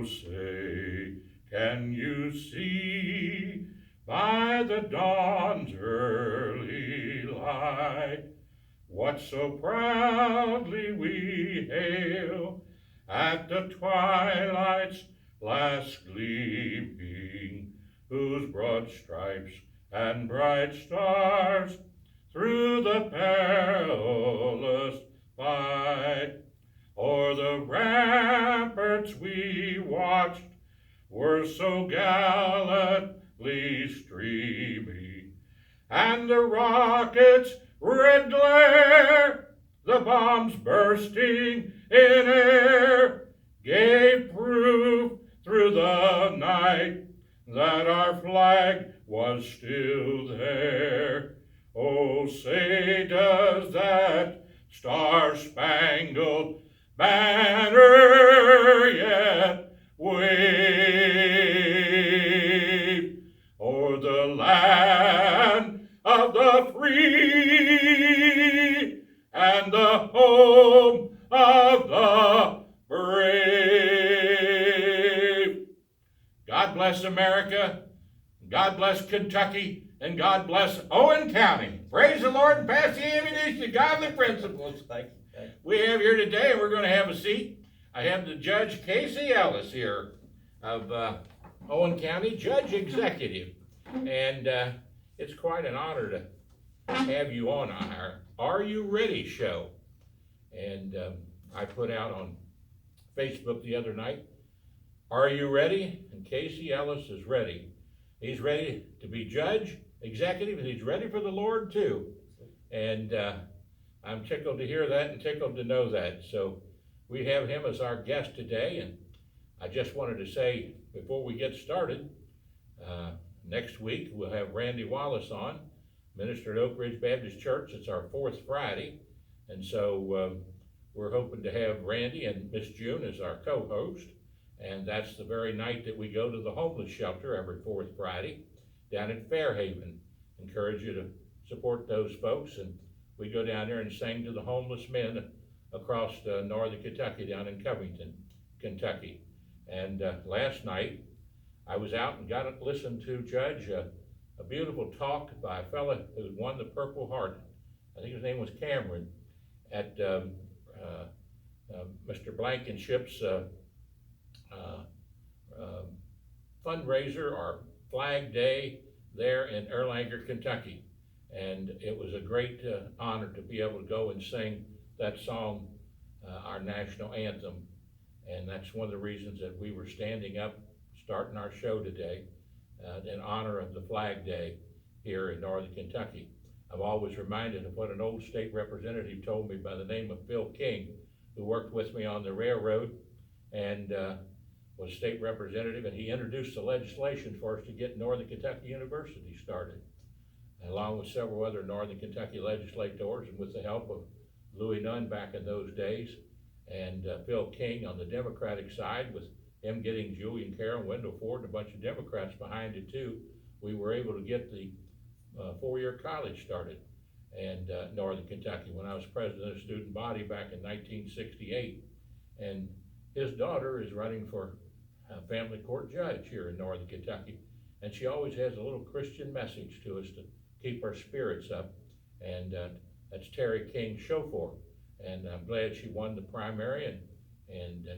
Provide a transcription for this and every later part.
say, can you see by the dawn's early light what so proudly we hail at the twilight's last gleaming, whose broad stripes and bright stars through the perilous fight o'er the ramparts we watched were so gallantly streaming, and the rockets' red glare, the bombs bursting in air, gave proof through the night that our flag was still there. Oh, say does that star-spangled banner yet wave o'er the land of the free and the home of the brave. God bless America, God bless Kentucky, and God bless Owen County. Praise the Lord and pass the ammunition to godly principles. Thank you. We have here today, and we're going to have a seat. I have the Judge Casey Ellis here of Owen County, Judge Executive. And it's quite an honor to have you on our Are You Ready show. And I put out on Facebook the other night, are you ready? And Casey Ellis is ready. He's ready to be Judge Executive, and he's ready for the Lord too. And I'm tickled to hear that and tickled to know that. So we have him as our guest today, and I just wanted to say before we get started, next week we'll have Randy Wallace on, minister at Oak Ridge Baptist Church. It's our fourth Friday, and so we're hoping to have Randy and Miss June as our co-host, and that's the very night that we go to the homeless shelter every fourth Friday down in Fairhaven. Encourage you to support those folks, and we go down there and sing to the homeless men across northern Kentucky, down in Covington, Kentucky. And last night, I was out and got to listen to Judge, a beautiful talk by a fella who won the Purple Heart. I think his name was Cameron, at Mr. Blankenship's fundraiser or Flag Day there in Erlanger, Kentucky. And it was a great honor to be able to go and sing that song, our national anthem. And that's one of the reasons that we were standing up, starting our show today, in honor of the Flag Day here in northern Kentucky. I'm always reminded of what an old state representative told me by the name of Phil King, who worked with me on the railroad and was state representative, and he introduced the legislation for us to get Northern Kentucky University started, along with several other Northern Kentucky legislators, and with the help of Louis Nunn back in those days, and Phil King on the Democratic side, with him getting Julian Carroll, Wendell Ford, and a bunch of Democrats behind it too, we were able to get the four-year college started in Northern Kentucky when I was president of the student body back in 1968. And his daughter is running for family court judge here in Northern Kentucky, and she always has a little Christian message to us to keep our spirits up, and that's Terry King Shofor. And I'm glad she won the primary, and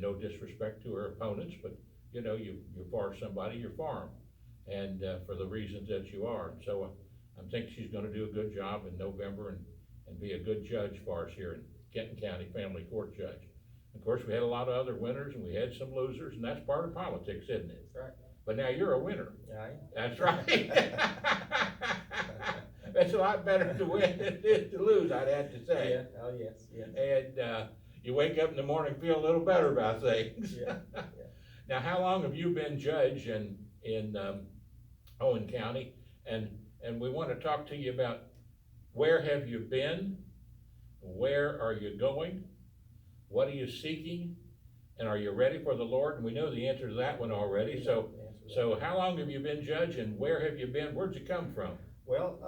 no disrespect to her opponents, but you know, you're for somebody, you're for them, and for the reasons that you are. So I think she's going to do a good job in November and be a good judge for us here in Kenton County, family court judge. Of course, we had a lot of other winners and we had some losers, and that's part of politics, isn't it? That's right. But now you're a winner. Yeah, I am. That's right. That's a lot better to win than it is to lose, I'd have to say. Yeah. Oh, yes. Yes. And you wake up in the morning, feel a little better about things. Yeah. Yeah. Now, how long have you been judge in Owen County? And we want to talk to you about where have you been, where are you going, what are you seeking, and are you ready for the Lord? And we know the answer to that one already. So how long have you been judge, and where have you been? Where'd you come from? Well,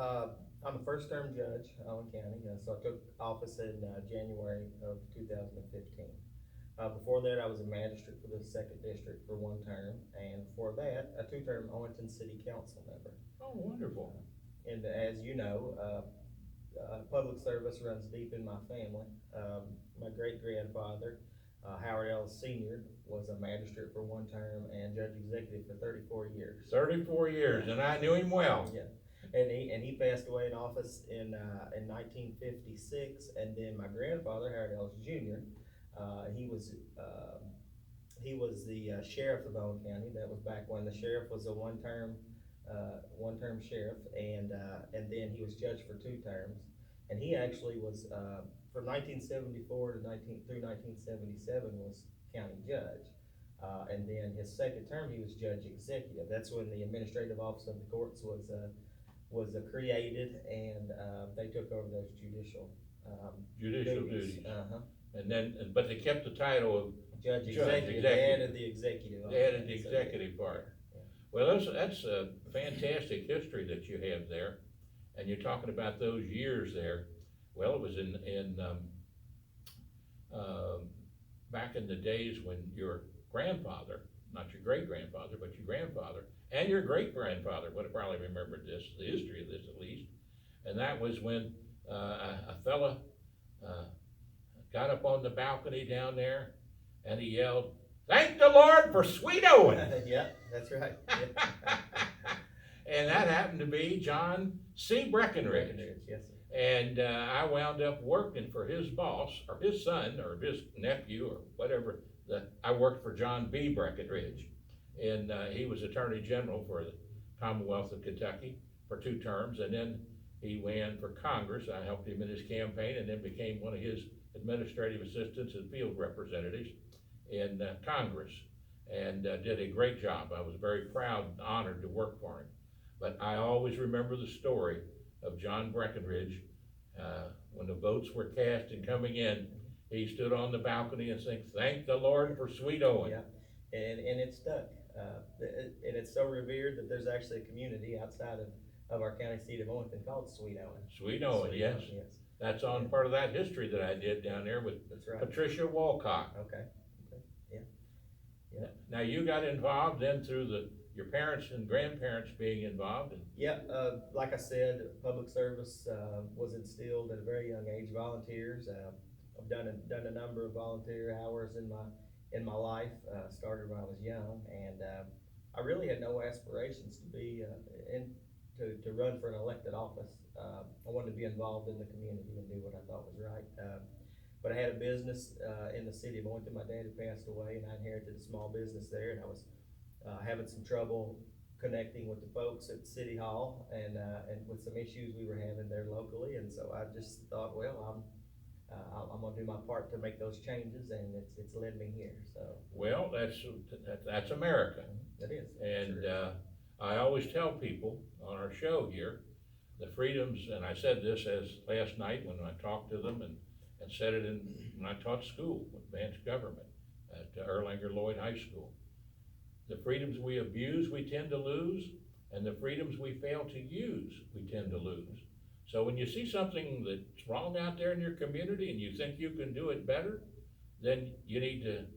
I'm a first-term judge in Owen County, so I took office in January of 2015. Before that, I was a magistrate for the second district for one term, and before that, a two-term Owenton City Council member. Oh, wonderful. And as you know, public service runs deep in my family. My great-grandfather, Howard Ellis Senior, was a magistrate for one term and judge executive for 34 years. 34 years, and I knew him well. Yeah, and he passed away in office in 1956, and then my grandfather, Howard Ellis Jr., he was the sheriff of Owen County. That was back when the sheriff was a one-term sheriff, and then he was judge for two terms. And he actually was, from 1974 to 1977 was county judge. And then his second term, he was judge executive. That's when the administrative office of the courts was created, and they took over those judicial Duties. Uh-huh. And then, but they kept the title of Judge executive. They added the executive. They added the executive part. Yeah. Well, that's a fantastic history that you have there, and you're talking about those years there. Well, it was back in the days when your grandfather, not your great-grandfather, but your grandfather, and your great-grandfather would have probably remembered this, the history of this at least, and that was when a fella got up on the balcony down there, and he yelled, "Thank the Lord for sweet Owen!" Yeah, that's right. Yeah. And that happened to be John C. Breckenridge. Yes, sir. And I wound up working for his boss, or his son, or his nephew, or whatever. I worked for John B. Breckenridge, and he was Attorney General for the Commonwealth of Kentucky for 2 terms, and then he ran for Congress. I helped him in his campaign, and then became one of his administrative assistants and field representatives in Congress, and did a great job. I was very proud and honored to work for him. But I always remember the story of John Breckenridge, when the votes were cast and coming in, he stood on the balcony and said, "Thank the Lord for sweet Owen." Yeah, and it stuck. And it's so revered that there's actually a community outside of our county seat of Owenton called Sweet Owen. Sweet Owen, yes. Yes. That's on part of that history that I did down there with That's right. Patricia Walcott. Okay. Yeah. Now you got involved then through your parents and grandparents being involved. Yeah, like I said, public service was instilled at a very young age. Volunteers, I've done a number of volunteer hours in my life. Started when I was young, and I really had no aspirations to be to run for an elected office. I wanted to be involved in the community and do what I thought was right. But I had a business in the city of Owenton. My dad had passed away, and I inherited a small business there, and I was having some trouble connecting with the folks at City Hall, and with some issues we were having there locally. And so I just thought, well, I'm gonna do my part to make those changes, and it's led me here. So Well, that's America. it is. And Sure. I always tell people on our show here, the freedoms, and I said this as last night when I talked to them, and said it when I taught school, advanced government at Erlanger Lloyd High School. The freedoms we abuse, we tend to lose, and the freedoms we fail to use, we tend to lose. So when you see something that's wrong out there in your community and you think you can do it better, then you need to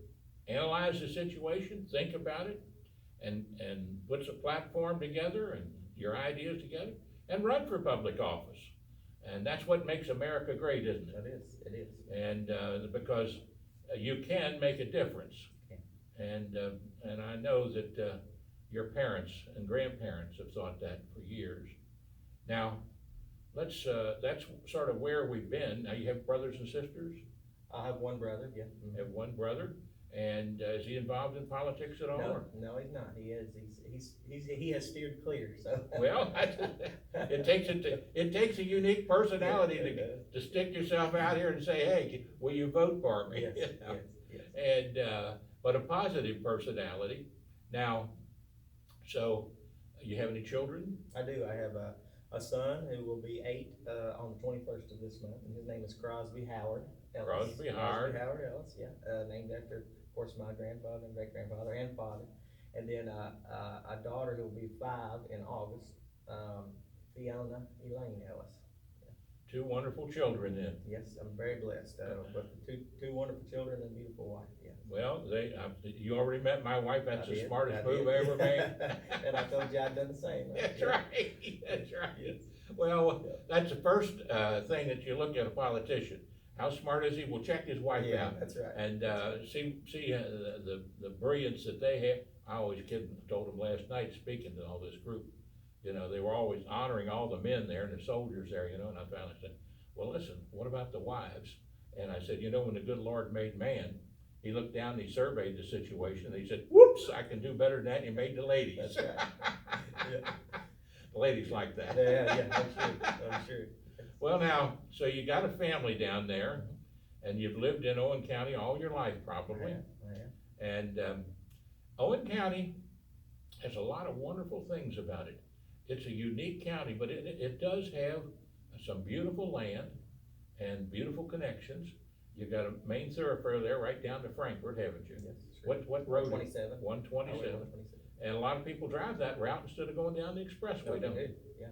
analyze the situation, think about it, and put a platform together and your ideas together, and run for public office. And that's what makes America great, isn't it? It is. And because you can make a difference. And I know that your parents and grandparents have thought that for years. Now, that's sort of where we've been. Now, you have brothers and sisters? I have one brother, yeah. You have one brother, and is he involved in politics at all? No, he's not. He has steered clear, so. Well, it takes a unique personality to stick yourself out here and say, "Hey, will you vote for me?" Yes, You know? yes. And but a positive personality. Now, so you have any children? I do. I have a son who will be 8 on the 21st of this month, and his name is Crosby Howard Ellis. Crosby Howard Ellis, yeah. Named after, of course, my grandfather and great-grandfather and father. And then a daughter who will be 5 in August, Fiona Elaine Ellis. two wonderful children then. Yes, I'm very blessed, with two wonderful children and a beautiful wife, yeah. Well, you already met my wife, that's I the did, smartest I move did. I ever made. And I told you I'd done the same. That's Yeah. right, that's right. Yes. Well, that's the first, thing that you look at a politician. How smart is he? We'll check his wife Yeah, out. that's right. And, see, the brilliance that they have. I always told them last night, speaking to all this group, you know, they were always honoring all the men there and the soldiers there, you know, and I finally said, well, listen, what about the wives? And I said, you know, when the good Lord made man, he looked down and he surveyed the situation, and he said, whoops, I can do better than that, and he made the ladies. That's right. Yeah. The ladies like that. Yeah, I'm sure. Well, now, so you got a family down there, and you've lived in Owen County all your life probably. Yeah. And, Owen County has a lot of wonderful things about it. It's a unique county, but it does have some beautiful land and beautiful connections. You've got a main thoroughfare there right down to Frankfort, haven't you? Yes, sure. What road? 127. 127. And a lot of people drive that route instead of going down the expressway, don't they? Yeah.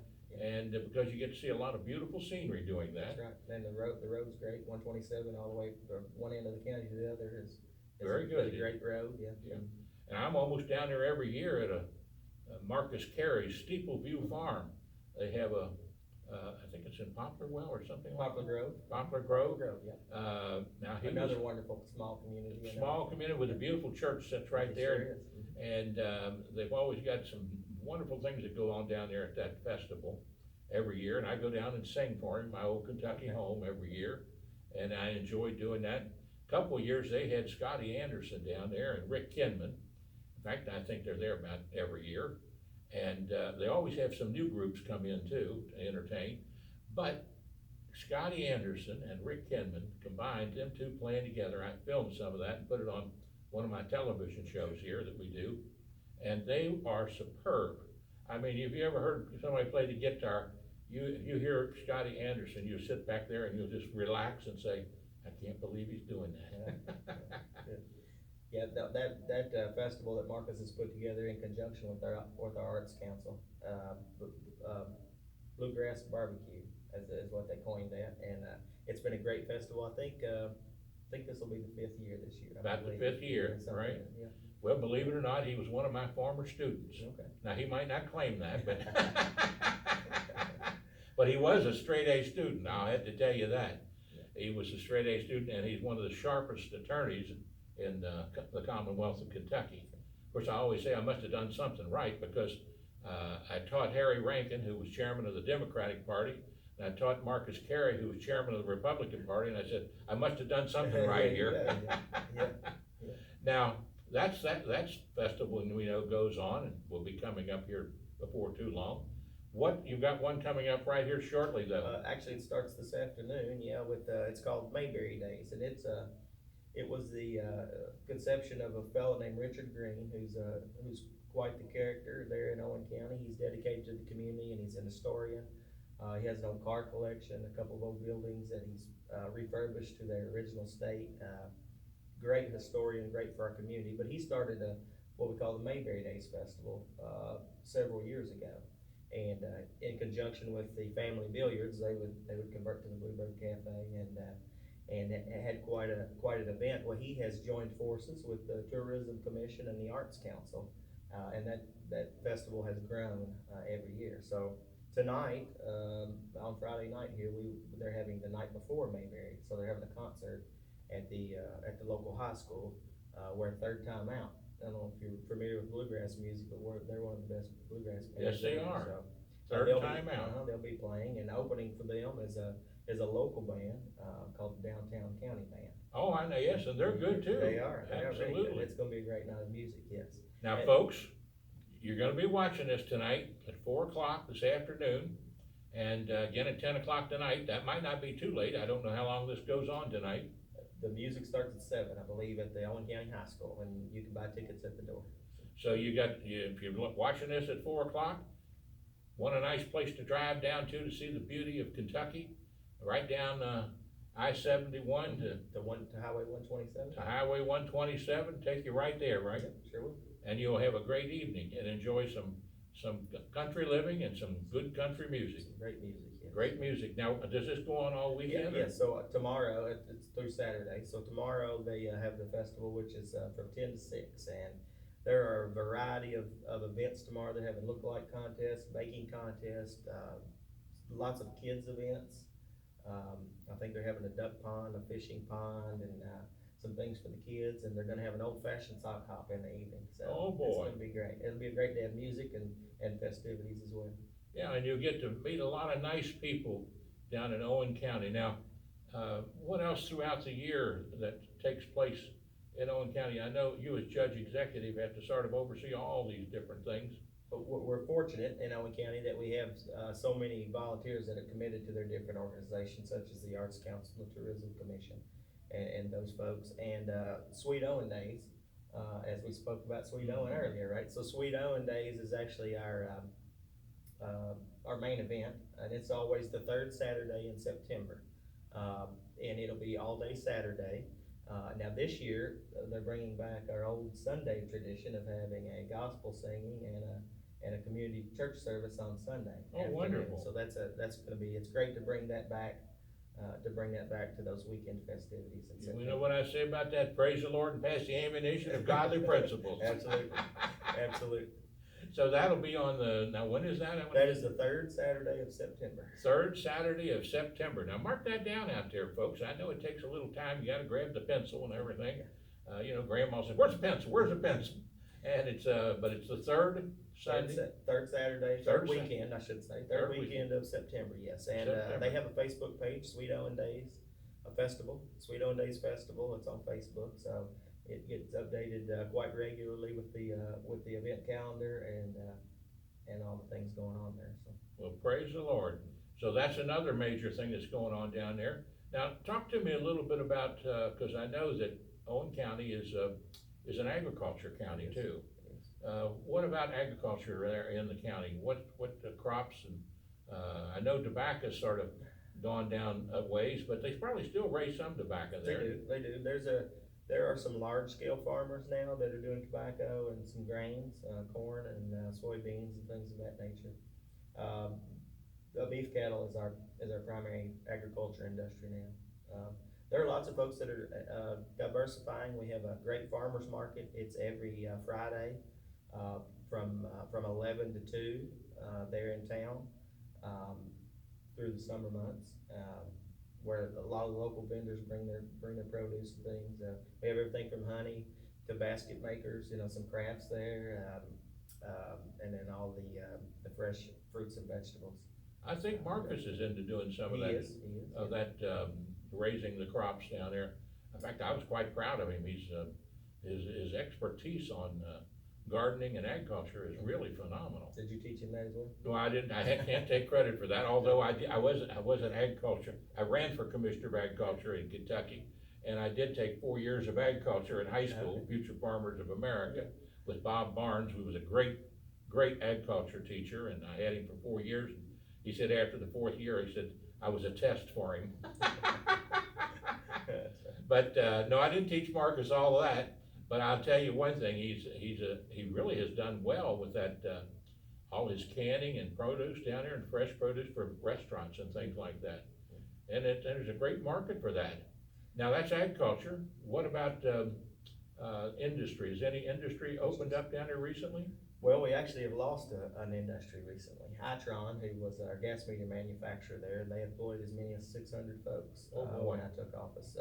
And because you get to see a lot of beautiful scenery doing that. That's right, and the road's great, 127 all the way from one end of the county to the other is Very good. a great road, yeah. Yeah. And I'm almost down there every year at a Marcus Carey's Steeple View Farm. They have I think it's in Poplar Well or something like Poplar that. Grove. Poplar Grove. Yeah. Now he Another was wonderful small community. small community with a beautiful church that's right It there. sure is. And, they've always got some wonderful things that go on down there at that festival every year, and I go down and sing for him, my old Kentucky home every year, and I enjoy doing that. Couple of years, they had Scotty Anderson down there and Rick Kinman. In fact, I think they're there about every year, and, they always have some new groups come in too to entertain. But Scotty Anderson and Rick Kinman combined, them two playing together, I filmed some of that and put it on one of my television shows here that we do, and they are superb. I mean, have you ever heard somebody play the guitar? You hear Scotty Anderson, you sit back there and you'll just relax and say, I can't believe he's doing that. Yeah, that festival that Marcus has put together in conjunction with our Arts Council, Bluegrass Barbecue, is what they coined that, and, it's been a great festival. I think this will be the 5th year this year. I About the believe. 5th year, Yeah, something right? like that, yeah. Well, believe it or not, he was one of my former students. Okay. Now, he might not claim that, but, but he was a straight A student, I had to tell you that. Yeah. He was a straight A student, and he's one of the sharpest attorneys in the Commonwealth of Kentucky. Of course, I always say I must have done something right, because I taught Harry Rankin, who was chairman of the Democratic Party, and I taught Marcus Carey, who was chairman of the Republican Party, and I said, I must have done something right here. Yeah. Now, that's festival, and we know goes on, and will be coming up here before too long. You've got one coming up right here shortly, though. Actually, it starts this afternoon, yeah, with, it's called Mayberry Days, and it was the, conception of a fellow named Richard Green, who's quite the character there in Owen County. He's dedicated to the community, and he's an historian. He has an old car collection, a couple of old buildings that he's, refurbished to their original state. Great historian, great for our community, but he started what we call the Mayberry Days Festival, several years ago. And, in conjunction with the family billiards, they would convert to the Bluebird Cafe, and it had quite an event. Well, he has joined forces with the Tourism Commission and the Arts Council, and that festival has grown, every year. So tonight, on Friday night here, they're having the night before Mayberry, so they're having a concert at the local high school, where Third Time Out. I don't know if you're familiar with bluegrass music, but they're one of the best bluegrass bands. Yes, they there, are. so Third Time Out. They'll be playing, and opening for them is a local band, called the Downtown County Band. Oh, I know, yes, and they're good too. They are very good. Absolutely. It's gonna be a great night of music, yes. Now, folks, you're gonna be watching this tonight at 4 o'clock this afternoon, and again at 10 o'clock tonight. That might not be too late. I don't know how long this goes on tonight. The music starts at 7, I believe, at the Owen County High School, and you can buy tickets at the door. So if you're watching this at 4 o'clock, want a nice place to drive down to see the beauty of Kentucky, right down I-71 To Highway 127? to Highway 127, take you right there, right? Yep, sure will. And you'll have a great evening and enjoy some some country living and some good country music. Some great music, yes. Great music. Now, does this go on all weekend? Yeah, so tomorrow, it's through Saturday, so tomorrow they have the festival, which is from 10 to 6, and there are a variety of events tomorrow. They're having look-alike contests, baking contest, lots of kids events. I think they're having a duck pond, a fishing pond, and some things for the kids, and they're gonna have an old-fashioned sock hop in the evening, so. Oh, boy. It's gonna be great. It'll be a great day of music and festivities as well. Yeah, and you'll get to meet a lot of nice people down in Owen County. Now, what else throughout the year that takes place in Owen County? I know you as judge executive have to sort of oversee all these different things. But we're fortunate in Owen County that we have so many volunteers that are committed to their different organizations, such as the Arts Council, the Tourism Commission, and those folks. And Sweet Owen Days, as we spoke about Sweet Owen earlier, right? So Sweet Owen Days is actually our main event, and it's always the third Saturday in September. And it'll be all day Saturday. Now this year, they're bringing back our old Sunday tradition of having a gospel singing and a community church service on Sunday. Oh, afternoon. wonderful. So that's gonna be, it's great to bring that back, to those weekend festivities in September. You know what I say about that? Praise the Lord and pass the ammunition of godly principles. Absolutely, absolutely. So that'll be on now when is that? That is the third Saturday of September. Third Saturday of September. Now mark that down out there, folks. I know it takes a little time. You gotta grab the pencil and everything. Grandma said, "Where's the pencil? Where's the pencil?" And but it's the third Sunday. Third Saturday, Third third weekend, I should say, Third third weekend of September, yes, and, September. they have a Facebook page, Sweet Owen Days, a festival, Sweet Owen Days Festival, it's on Facebook, so it gets updated, quite regularly with the event calendar and all the things going on there, so. Well, praise the Lord. So that's another major thing that's going on down there. Now, talk to me a little bit about, cause I know that Owen County is an agriculture county too. What about agriculture there in the county? What the crops and, I know tobacco's sort of gone down a ways, but they probably still raise some tobacco there. They do, there are some large scale farmers now that are doing tobacco and some grains, corn and soybeans and things of that nature. Beef cattle is our primary agriculture industry now. There are lots of folks that are diversifying. We have a great farmers market. It's every Friday from 11 to 2 there in town through the summer months, where a lot of local vendors bring their produce and things. We have everything from honey to basket makers, some crafts there, and then all the fresh fruits and vegetables. I think Marcus is into doing some of He that. is, Of yeah. that, raising the crops down there. In fact, I was quite proud of him. He's, his expertise on, gardening and agriculture is really phenomenal. Did you teach him that as well? No, I didn't, can't take credit for that, although I was in agriculture. I ran for commissioner of agriculture in Kentucky, and I did take 4 years of agriculture in high school, Okay. Future Farmers of America, with Bob Barnes, who was a great agriculture teacher, and I had him for 4 years. He said after the 4th year, he said, I was a test for him. But, no, I didn't teach Marcus all of that, but I'll tell you one thing, he really has done well with that, all his canning and produce down there and fresh produce for restaurants and things like that. And there's a great market for that. Now that's agriculture. What about, industry? Has any industry opened up down there recently? Well, we actually have lost an industry recently. Itron, who was our gas meter manufacturer there, they employed as many as 600 folks Oh, boy. when I took office.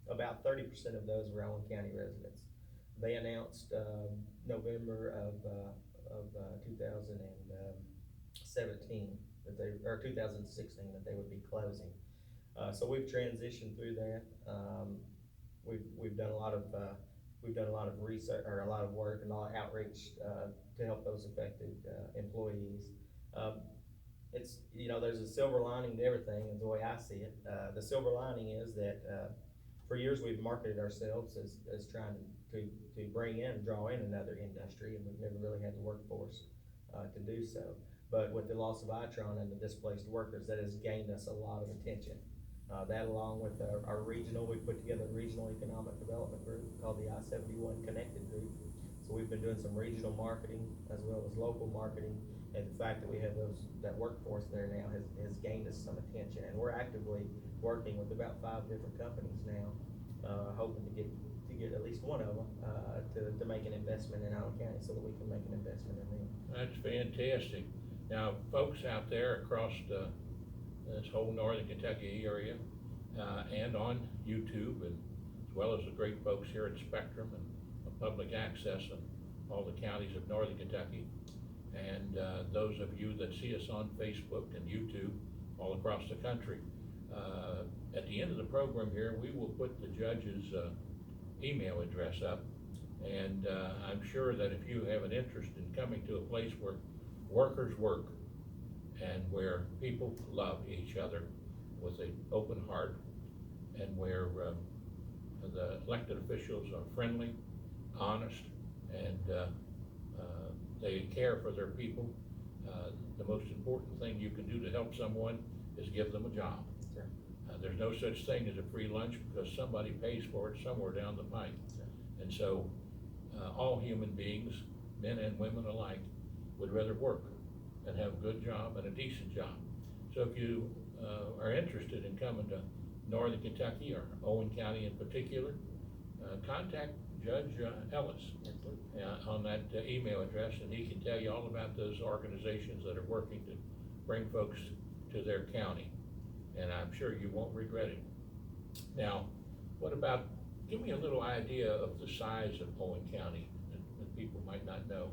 About 30% of those were Owen County residents. They announced November of 2017 or 2016 that they would be closing. So we've transitioned through that. We've done a lot of research, or a lot of work and a lot of outreach to help those affected employees. It's, there's a silver lining to everything, is the way I see it. The silver lining is that for years we've marketed ourselves as trying to bring in, draw in another industry, and we've never really had the workforce to do so. But with the loss of Itron and the displaced workers, that has gained us a lot of attention. That, along with our regional, we put together a regional economic development group called the I-71 Connected Group. So we've been doing some regional marketing as well as local marketing, and the fact that we have that workforce there now has gained us some attention, and we're actively working with about 5 different companies now, hoping to get at least one of them, to make an investment in Owen County so that we can make an investment in them. That's fantastic. Now, folks out there across this whole northern Kentucky area, and on YouTube, and as well as the great folks here at Spectrum and Public Access and all the counties of northern Kentucky, and those of you that see us on Facebook and YouTube all across the country. At the end of the program here, we will put the judge's email address up, and I'm sure that if you have an interest in coming to a place where workers work and where people love each other with an open heart, and where the elected officials are friendly, honest, and they care for their people, the most important thing you can do to help someone is give them a job. Sure. There's no such thing as a free lunch because somebody pays for it somewhere down the pipe. Sure. And so all human beings, men and women alike, would rather work and have a good job and a decent job. So if you are interested in coming to northern Kentucky or Owen County in particular, contact Judge Ellis on that email address, and he can tell you all about those organizations that are working to bring folks to their county, and I'm sure you won't regret it. Now, what about, give me a little idea of the size of Owen County that people might not know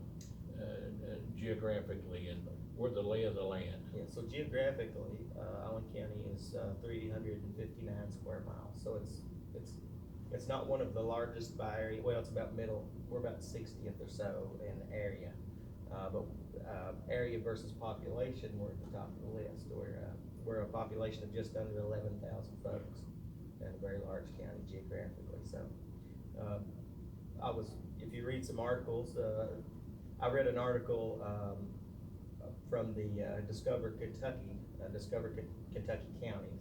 geographically, and where the lay of the land. Yeah, so geographically, Owen County is 359 square miles, so it's not one of the largest by area. Well, it's about middle. We're about 60th or so in area, but area versus population, we're at the top of the list. We're a population of just under 11,000 folks, and a very large county geographically. So, if you read some articles, I read an article from the Discover Kentucky counties.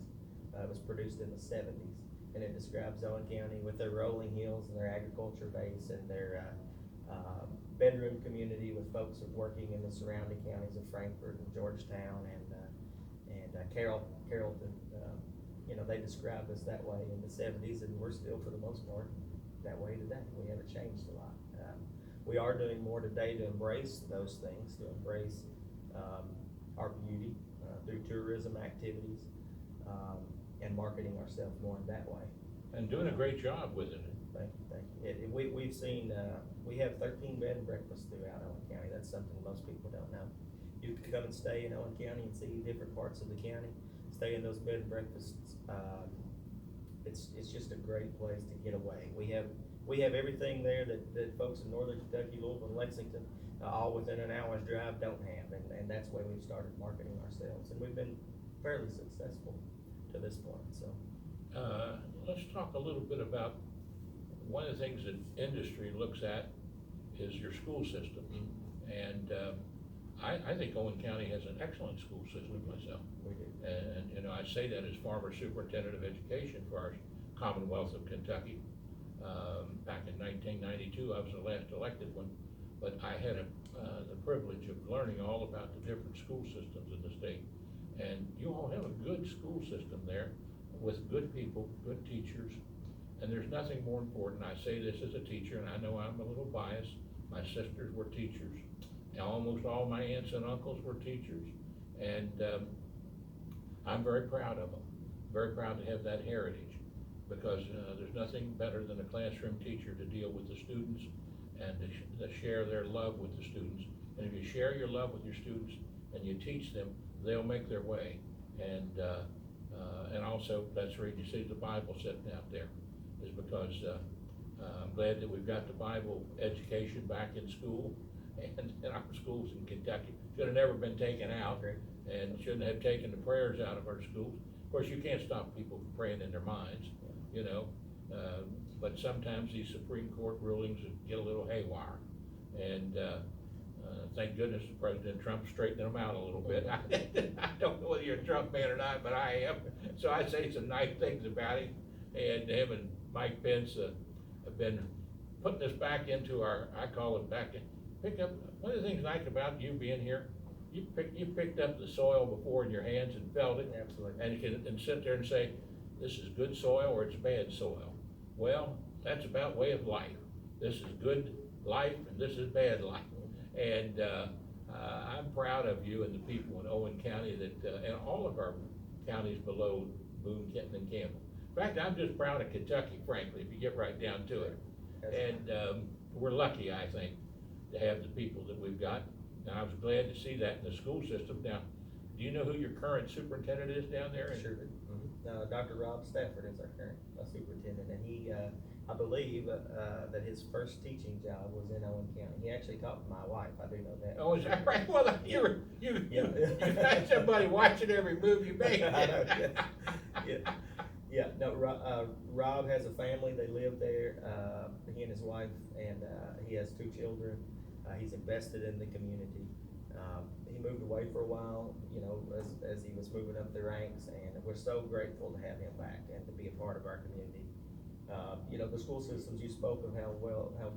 It was produced in the 70s. And it describes Owen County with their rolling hills and their agriculture base and their bedroom community with folks working in the surrounding counties of Frankfort and Georgetown and Carrollton. They described us that way in the 70s, and we're still, for the most part, that way today. We haven't changed a lot. We are doing more today to embrace those things, to embrace our beauty through tourism activities, and marketing ourselves more in that way. And doing a great job with it. Thank you. We've seen, we have 13 bed and breakfasts throughout Owen County. That's something most people don't know. You can come and stay in Owen County and see different parts of the county, stay in those bed and breakfasts. It's just a great place to get away. We have everything there that folks in northern Kentucky, Louisville, and Lexington, all within an hour's drive, don't have, and that's why we've started marketing ourselves, and we've been fairly successful to this point. So let's talk a little bit about one of the things that industry looks at is your school system. And I think Owen County has an excellent school system myself. we do. And I say that as former superintendent of education for our Commonwealth of Kentucky. Back in 1992, I was the last elected one, but I had the privilege of learning all about the different school systems in the state. And you all have a good school system there with good people, good teachers, and there's nothing more important. I say this as a teacher, and I know I'm a little biased. My sisters were teachers. Almost all my aunts and uncles were teachers, and I'm very proud of them. Very proud to have that heritage, because there's nothing better than a classroom teacher to deal with the students and to share their love with the students. And if you share your love with your students and you teach them, they'll make their way. And also, that's where you see the Bible sitting out there, is because I'm glad that we've got the Bible education back in school, and in our schools in Kentucky. Should have never been taken out, and shouldn't have taken the prayers out of our schools. Of course, you can't stop people from praying in their minds, but sometimes these Supreme Court rulings get a little haywire. And thank goodness President Trump straightened them out a little bit. I don't know whether you're a Trump man or not, but I am. So I say some nice things about him. And him and Mike Pence have been putting this back into I call it back in, pick up, one of the things I like about you being here, you picked up the soil before in your hands and felt it. Absolutely. And you can, sit there and say, this is good soil or it's bad soil. Well, that's about way of life. This is good life and this is bad life. And, I'm proud of you and the people in Owen County that, and all of our counties below Boone, Kenton, and Campbell. In fact, I'm just proud of Kentucky, frankly, if you get right down to it. And, we're lucky, I think, to have the people that we've got. And I was glad to see that in the school system. Now, do you know who your current superintendent is down there? Sure. Dr. Rob Stafford is our current superintendent, and he, I believe, that his first teaching job was in Owen County. He actually taught my wife, I do know that. Oh, is that right? Well, you got somebody watching every move you make. I know, yeah. No, Rob has a family, they live there, he and his wife, and, he has 2 children. He's invested in the community. He moved away for a while, you know, as he was moving up the ranks, and we're so grateful to have him back and to be a part of our community. You know, the school systems, you spoke of how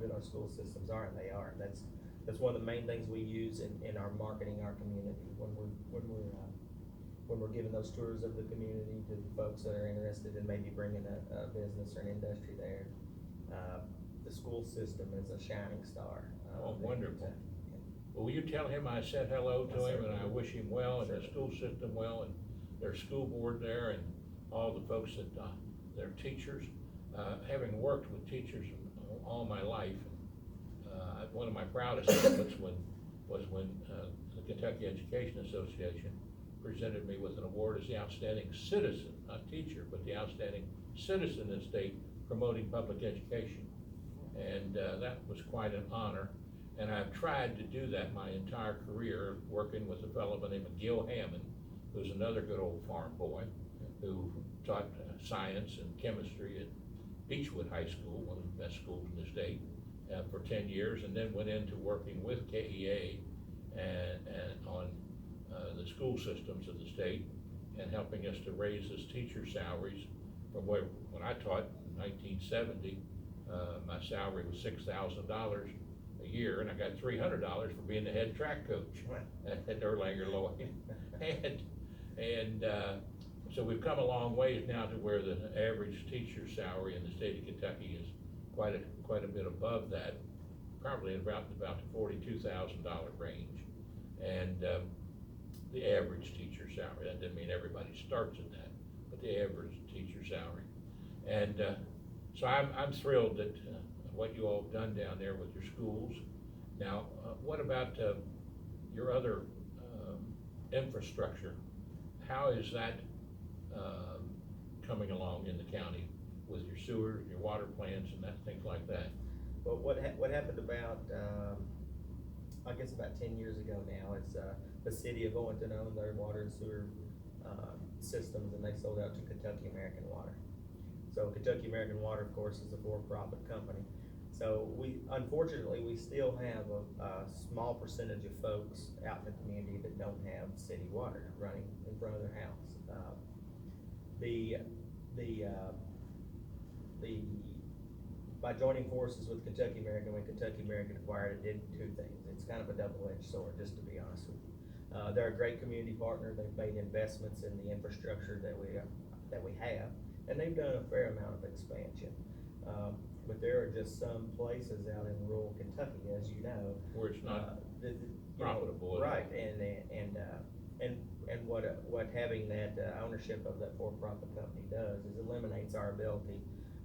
good our school systems are, and they are. That's one of the main things we use in our marketing our community when we're giving those tours of the community to the folks that are interested in maybe bringing a business or an industry there. The school system is a shining star. Oh, wonderful. Well, will you tell him I said hello to him, and I wish him well, and the school system well, and their school board there, and all the folks that, their teachers. Having worked with teachers all my life, one of my proudest moments was when the Kentucky Education Association presented me with an award as the outstanding citizen, not teacher, but the outstanding citizen in the state promoting public education. And that was quite an honor. And I've tried to do that my entire career, working with a fellow by the name of Gil Hammond, who's another good old farm boy, who taught science and chemistry at Beechwood High School, one of the best schools in the state, for 10 years, and then went into working with KEA and on the school systems of the state, and helping us to raise this teacher salaries from when I taught in 1970, my salary was $6,000 a year, and I got $300 for being the head track coach at Erlanger Lloyd. And so we've come a long ways now to where the average teacher salary in the state of Kentucky is quite a bit above that, probably about the $42,000 range. And the average teacher salary, that doesn't mean everybody starts at that, but the average teacher salary. And so I'm thrilled that what you all have done down there with your schools. Now, what about your other infrastructure? How is that coming along in the county with your sewer, your water plants, and things like that? Well, what happened about, I guess about 10 years ago now, it's the city of Owenton owned their water and sewer systems, and they sold out to Kentucky American Water. So Kentucky American Water, of course, is a for-profit company. So unfortunately, we still have a small percentage of folks out in the community that don't have city water running in front of their house. By joining forces with Kentucky American, when Kentucky American acquired it, did 2 things. It's kind of a double-edged sword, just to be honest with you. They're a great community partner. They've made investments in the infrastructure that we have, and they've done a fair amount of expansion. But there are just some places out in rural Kentucky, as you know, where it's not profitable. Right, and what having that ownership of that for-profit company does is eliminates our ability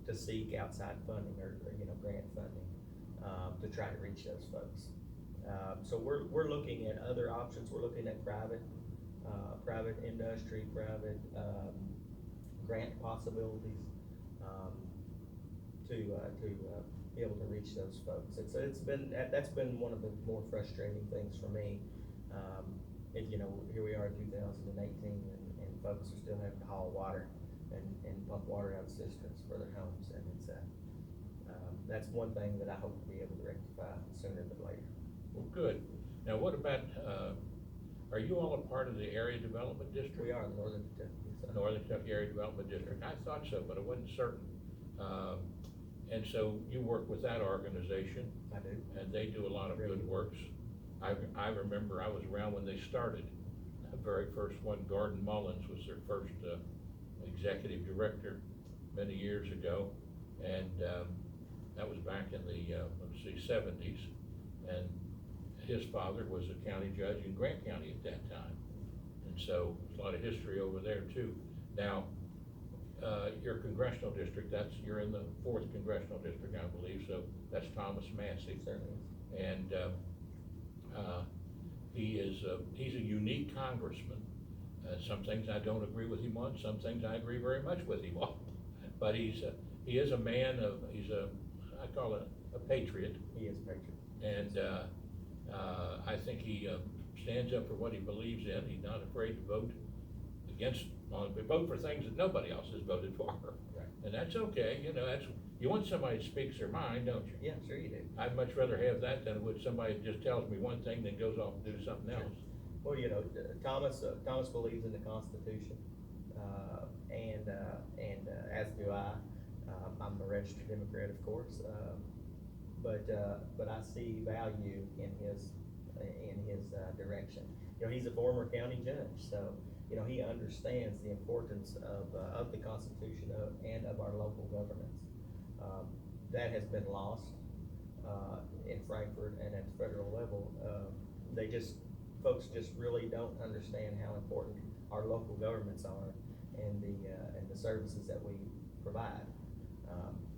to seek outside funding or grant funding to try to reach those folks. So we're looking at other options. We're looking at private industry, private grant possibilities to be able to reach those folks. That's been one of the more frustrating things for me. Here we are in 2018, and folks are still having to haul water and pump water out of cisterns for their homes, and that's one thing that I hope to be able to rectify sooner than later. Well, good. Now, what about, are you all a part of the Area Development District? We are in Northern Kentucky. Northern Kentucky Area Development District. I thought so, but I wasn't certain. And so you work with that organization, I do. and they do a lot of Very good good. works. I remember I was around when they started. The very first one, Gordon Mullins was their first executive director many years ago. And that was back in the, let's see, 70s. And his father was a county judge in Grant County at that time. And so there's a lot of history over there too. Now, your congressional district, you're in the 4th congressional district, I believe, so that's Thomas Massey. Certainly. And he's a unique congressman. Some things I don't agree with him on, some things I agree very much with him on. But he is a man of, I call it a patriot. He is a patriot. And I think he stands up for what he believes in. He's not afraid to vote vote for things that nobody else has voted for. Right. And that's okay, you want somebody that speaks their mind, don't you? Yeah, sure you do. I'd much rather have that than would somebody that just tells me one thing then goes off and do something else. Well, Thomas believes in the Constitution, and as do I. I'm a registered Democrat, of course, but I see value in his direction. He's a former county judge, so he understands the importance of the Constitution and of our local governments. That has been lost in Frankfurt and at the federal level. Folks just really don't understand how important our local governments are and the services that we provide.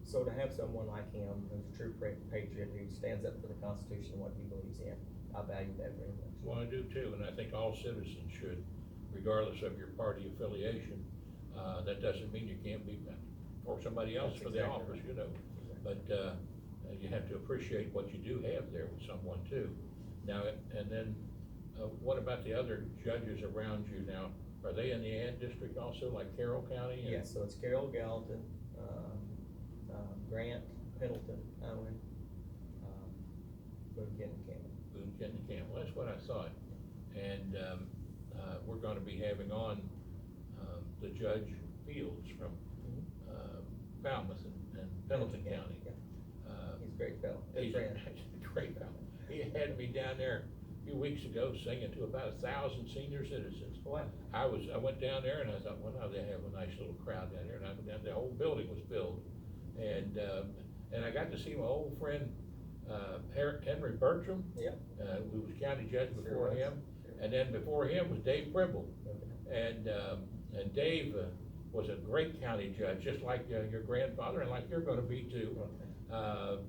So to have someone like him who's a true patriot, who stands up for the Constitution and what he believes in, I value that very much. Well, I do too, and I think all citizens should, regardless of your party affiliation. That doesn't mean you can't be for somebody else for the office, but you have to appreciate what you do have there with someone too. Now, and then what about the other judges around you now? Are they in the ad district also, like Carroll County? Yes, so it's Carroll, Gallatin, Grant, Pendleton, Owen, Boone, Kenton, Campbell. Boone, Kenton, Campbell, that's what I thought. And we're gonna be having on the Judge Fields from Falmouth and Pendleton County. Yeah. He's a great fellow, good He's friend. a great fellow. He had me down there a few weeks ago singing to about 1,000 senior citizens. Wow. I went down there and I thought, well, now they have a nice little crowd down there, and I went down, the whole building was filled. And I got to see my old friend, Henry Bertram. Yeah. Who was county judge Sure before was. him. Sure. And then before him was Dave Primble. Okay. And Dave was a great county judge, just like your grandfather, and like you're gonna be too. Okay.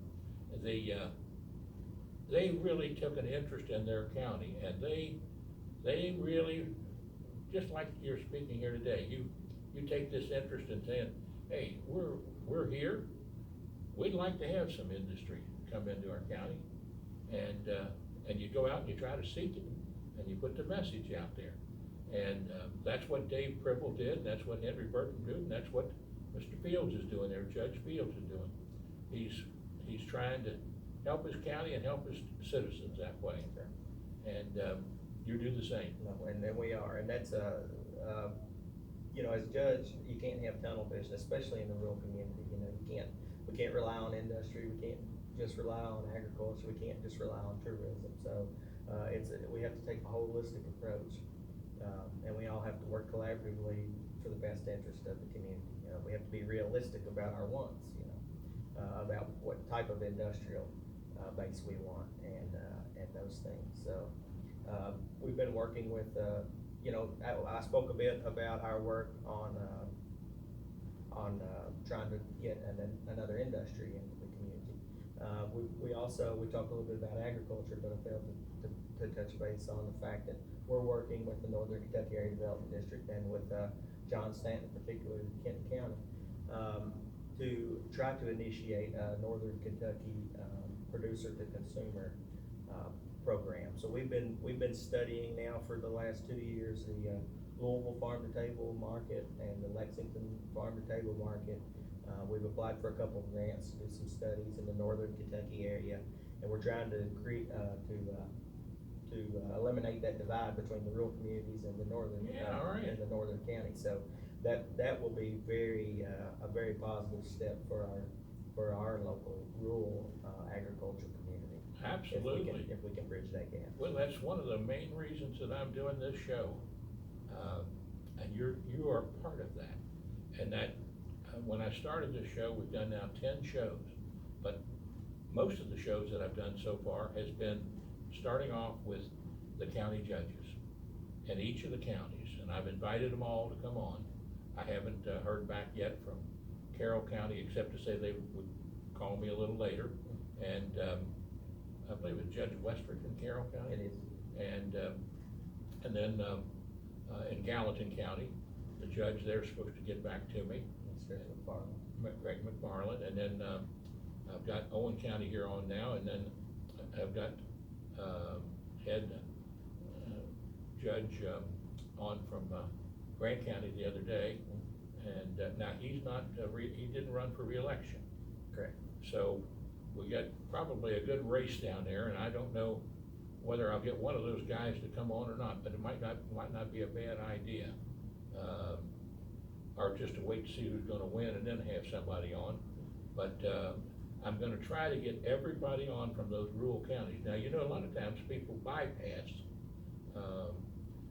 They really took an interest in their county, and they really, just like you're speaking here today, you take this interest in saying, hey, we're here, we'd like to have some industry come into our county, and you go out and you try to seek it, and you put the message out there. And that's what Dave Pribble did, that's what Henry Burton did, and that's what Mr. Fields is doing there, Judge Fields is doing. He's trying to help his county and help his citizens that way. And you do the same. No, and then we are, and that's as a judge, you can't have tunnel vision, especially in the rural community. We can't rely on industry, we can't just rely on agriculture, we can't just rely on tourism. So we have to take a holistic approach, and we all have to work collaboratively for the best interest of the community. We have to be realistic about our wants, about what type of industrial base we want, and those things. So we've been working with, I spoke a bit about our work on trying to get another industry into the community. We talked a little bit about agriculture, but I failed to touch base on the fact that we're working with the Northern Kentucky Area Development District and with John Stanton, particularly in Kenton County, to try to initiate a Northern Kentucky producer to consumer program. So we've been studying now for the last 2 years the Louisville farm to table market and the Lexington farm to table market. We've applied for a couple of grants to do some studies in the Northern Kentucky area, and we're trying to create to eliminate that divide between the rural communities and the northern and the northern county. So that will be a very positive step for our local rural, agricultural community. Absolutely. If we can bridge that gap. Well, that's one of the main reasons that I'm doing this show. And you are part of that. And that, when I started this show, we've done now 10 shows, but most of the shows that I've done so far has been starting off with the county judges in each of the counties, and I've invited them all to come on. I haven't heard back yet from Carroll County, except to say they would call me a little later. And I believe it's Judge Westrick in Carroll County. It is. And then in Gallatin County, the judge there's supposed to get back to me. Greg McFarland, and then I've got Owen County here on now, and then I've got head judge on from Grant County the other day, and now he's not he didn't run for re-election. Correct. So we got probably a good race down there, and I don't know whether I'll get one of those guys to come on or not, but it might not be a bad idea. Or just to wait to see who's gonna win and then have somebody on. But I'm gonna try to get everybody on from those rural counties. Now, you know, a lot of times people bypass,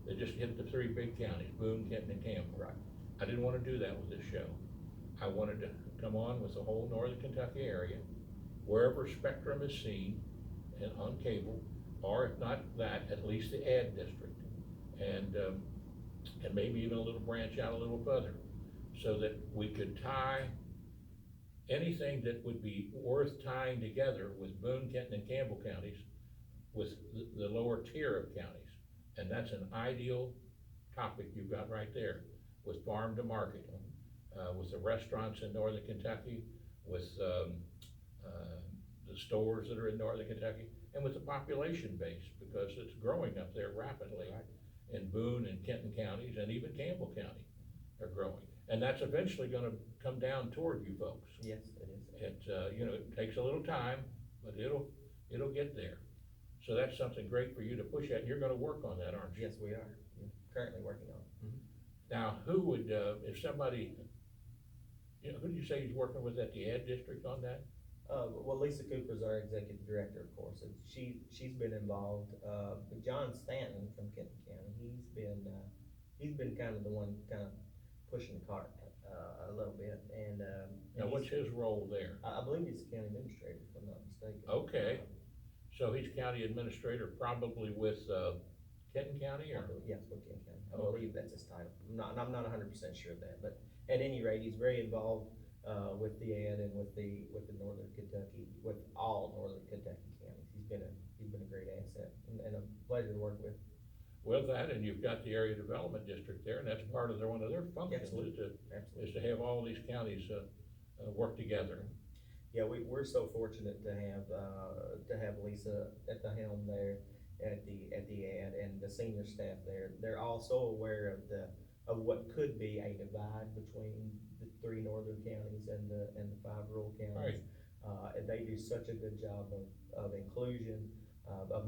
they just hit the 3 big counties, Boone, Kenton, and Campbell. Right. I didn't wanna do that with this show. I wanted to come on with the whole northern Kentucky area, wherever Spectrum is seen and on cable, or if not that, at least the ad district. And maybe even a little branch out a little further, so that we could tie anything that would be worth tying together with Boone, Kenton, and Campbell counties with the lower tier of counties. And that's an ideal topic you've got right there, with farm to market, with the restaurants in northern Kentucky, with the stores that are in northern Kentucky, and with the population base, because it's growing up there rapidly. Right. In Boone and Kenton counties, and even Campbell County are growing. And that's eventually gonna come down toward you folks. Yes, it is. It, you know, it takes a little time, but it'll get there. So that's something great for you to push at, and you're gonna work on that, aren't you? Yes, we are. We're currently working on it. Now, who would, if somebody, you know, who do you say he's working with at the ad district on that? Well, Lisa Cooper's our executive director, of course, and she's been involved. But John Stanton from Kenton County, he's been kind of the one kind of pushing the cart a little bit. And Now, what's his role there? I believe he's the county administrator, if I'm not mistaken. Okay, so he's county administrator probably with Kenton County, or? Yes, with Kenton County. I Okay. believe that's his title. I'm not 100% sure of that, but at any rate, he's very involved with the ad and with the northern Kentucky, with all northern Kentucky counties. He's been a great asset and a pleasure to work with. Well, that, and you've got the area development district there, and that's part of one of their functions, Absolutely. is to have all these counties work together. Yeah, we're so fortunate to have Lisa at the helm there at the ad, and the senior staff there. They're all so aware of what could be a divide between the 3 northern counties and the 5 rural counties. Right. And they do such a good job of inclusion, of